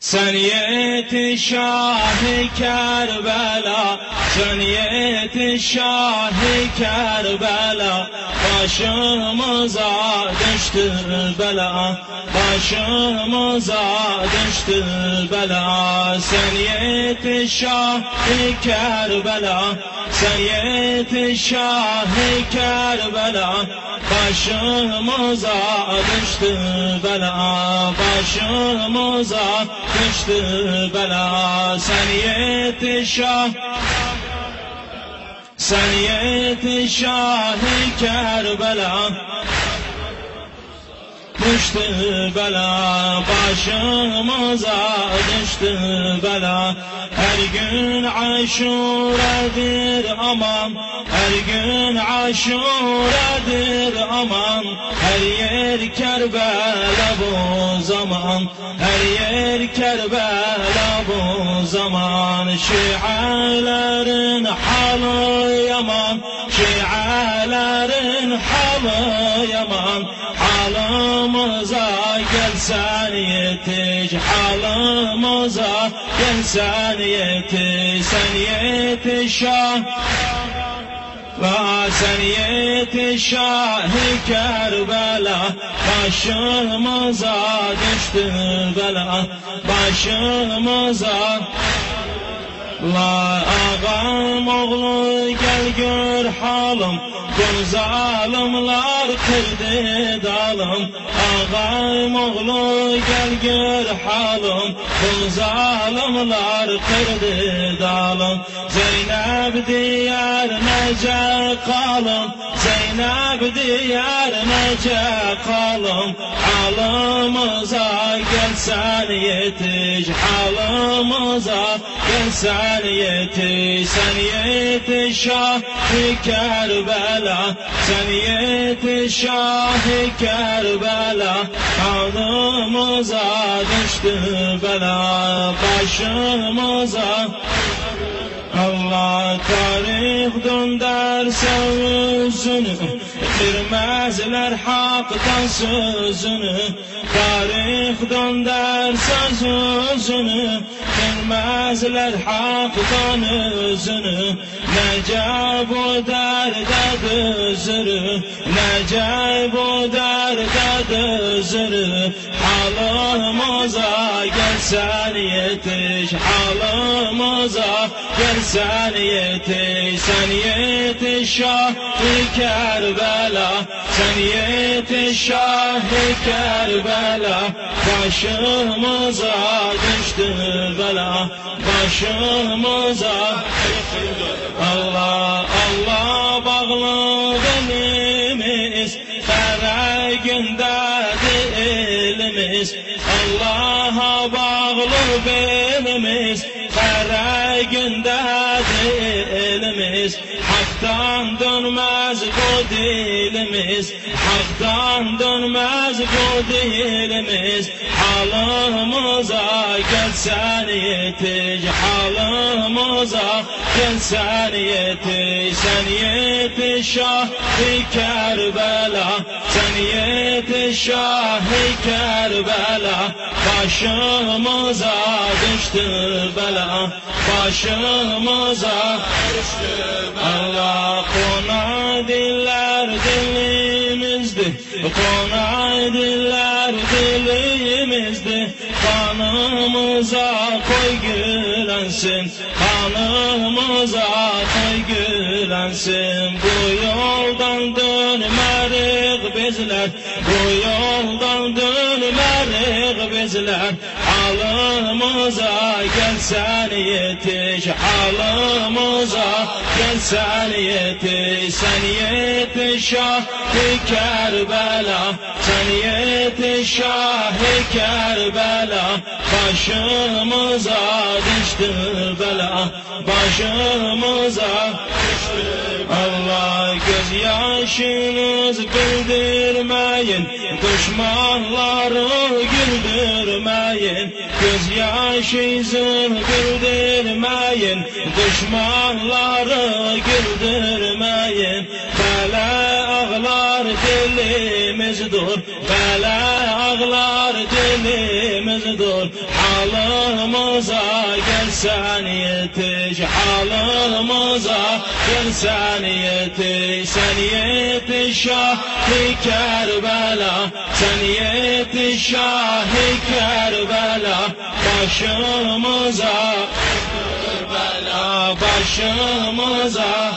Sen yetiş-Şah-ı Kerbela, sen yetiş-Şah-ı Kerbela, başımıza düştü bela, başımıza düştü bela. Sen yetiş-Şah-ı Kerbela, sen yetiş-Şah-ı Kerbela, başımıza düştü bela, başımıza düştü bela. Sen yetiş-Şah, sen yetiş-Şah-ı Kerbela, düştü bela, başımıza düştü bela. Her gün Aşure'dir aman, her gün Aşure'dir aman, her yer Kerbela bu zaman, her yer Kerbela bu zaman. Şia'lerin halı yaman, şia'lerin halı yaman, halımıza gelsen yetiş, halımıza gelsen yetiş. Sen yetiş-Şah, sen yetiş-Şah-ı Kerbela, başımıza düştü bela, başımıza. La ağam oğlu gel gör halım, bu zalimler kırdı dalım. Ağam oğlu gel gör halım, bu zalimler kırdı dalım. Zeynep diyar nece kalım, Zeynep diyar nece kalım, halımıza gelsen yetiş, halımıza gelsen yetiş. Sen yetiş-Şah-ı Kerbela, sen yetiş-Şah-ı Kerbela, halımıza düştü bela, başımıza. Allah tarih döndürse yüzünü, bilmezler haktan sözünü. Tarih döndürse yüzünü, bilmezler haktan özünü. Nece bu derde düzürü, nece bu derde düzürü. Halımıza gelsen yetiş, halımıza gelsen yetiş. Sen yetiş-Şah-ı Kerbela, sen yetiş-Şah-ı Kerbela, başımıza düştü bela, başımıza. Allah Allah bağlı dilimiz, her günde dilimiz. Allah'a bağlı belimiz, her günde dilimiz. Hak'tan dönmez bu dilimiz, Hak'tan dönmez bu dilimiz. Halımıza gelsen yetiş, halımıza gelsen yetiş. Sen yetiş-Şah-ı Kerbela, sen yetiş-Şah-ı Kerbela, başımıza düştü bela, başımıza düştü bela. Allah konar diller dilimizdi, konar diller dilimizdi. Kanımıza koy gülensin, kanımıza koy gülensin. Bu yoldan dönmerik bizler, bu yoldan dönmerik bizler. Halımıza gelsen yetiş, halımıza gelsen yetiş. Sen yetiş-Şah-ı Kerbela, sen yetiş-Şah-ı Kerbela, başımıza düştü bela, başımıza düştü. Allah gözyaşınız güldürmeyin, düşmanları güldürmeyin. Gözyaşınızı güldürmeyin, düşmanları güldürmeyin. Bela ağlar dilimiz dur, bela dağlar dilimizdir. Halımıza gelsen yetiş, halımıza gelsen yetiş. Sen yetiş Şah-ı Kerbela, sen yetiş Şah-ı Kerbela. Başımıza bela, başımıza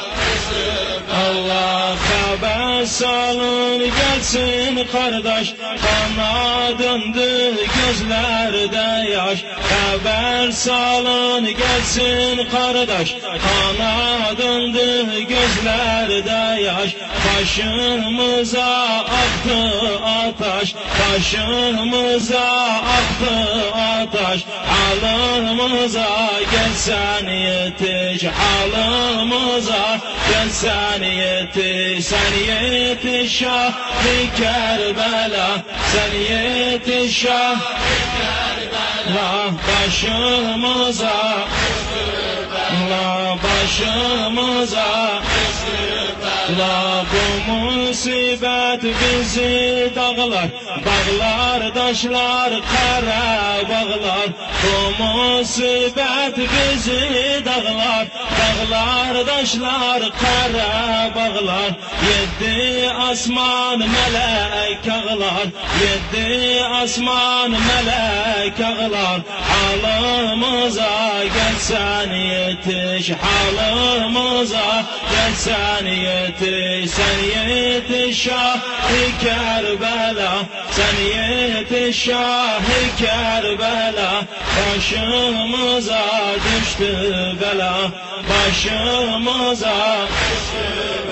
Allah haber salın gelsin kardeş, kana döndü gözlerde yaş. Haber salın gelsin kardeş, kana döndü gözlerde yaş. Başımıza aktı ataş, başımıza aktı ataş. Halımıza gelsen yetiş, halımıza gelsen yetiş. Sen yetiş Şah-ı Kerbela, sen yetiş Şah-ı Kerbela. Başımıza la başımıza la bu musibet bizi dağlar, bağlar taşlar kara bağlar. Bu musibet bizi dağlar, bağlar taşlar kara bağlar. Yedi asman melek ağlar, yedi asman melek ağlar. Halımıza gelsen yetiş, halımıza gelsen yetiş. Sen yetiş Şah-ı Kerbela, sen yetiş Şah-ı Kerbela. Başımıza düştü bela, başımıza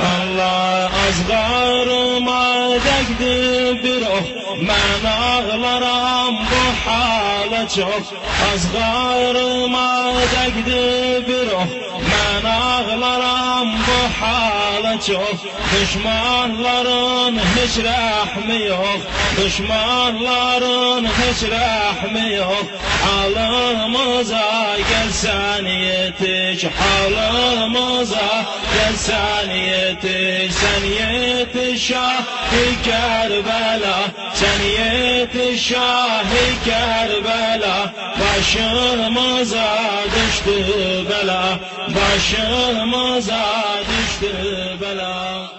Allah azgarıma degdi bir oh. Men ağlaram bu hala çok, azgarıma degdi bir oh. Men ağlaram bu hala çok. Düşmanların hiç rahmi yok, düşmanların hiç rahmi yok. Halımıza gelsen yetiş, halımıza gelsen yetiş. Sen yetiş Şah-ı Kerbela, sen yetiş Şah-ı Kerbela. Başımıza düştü bela, başımıza düştü bela.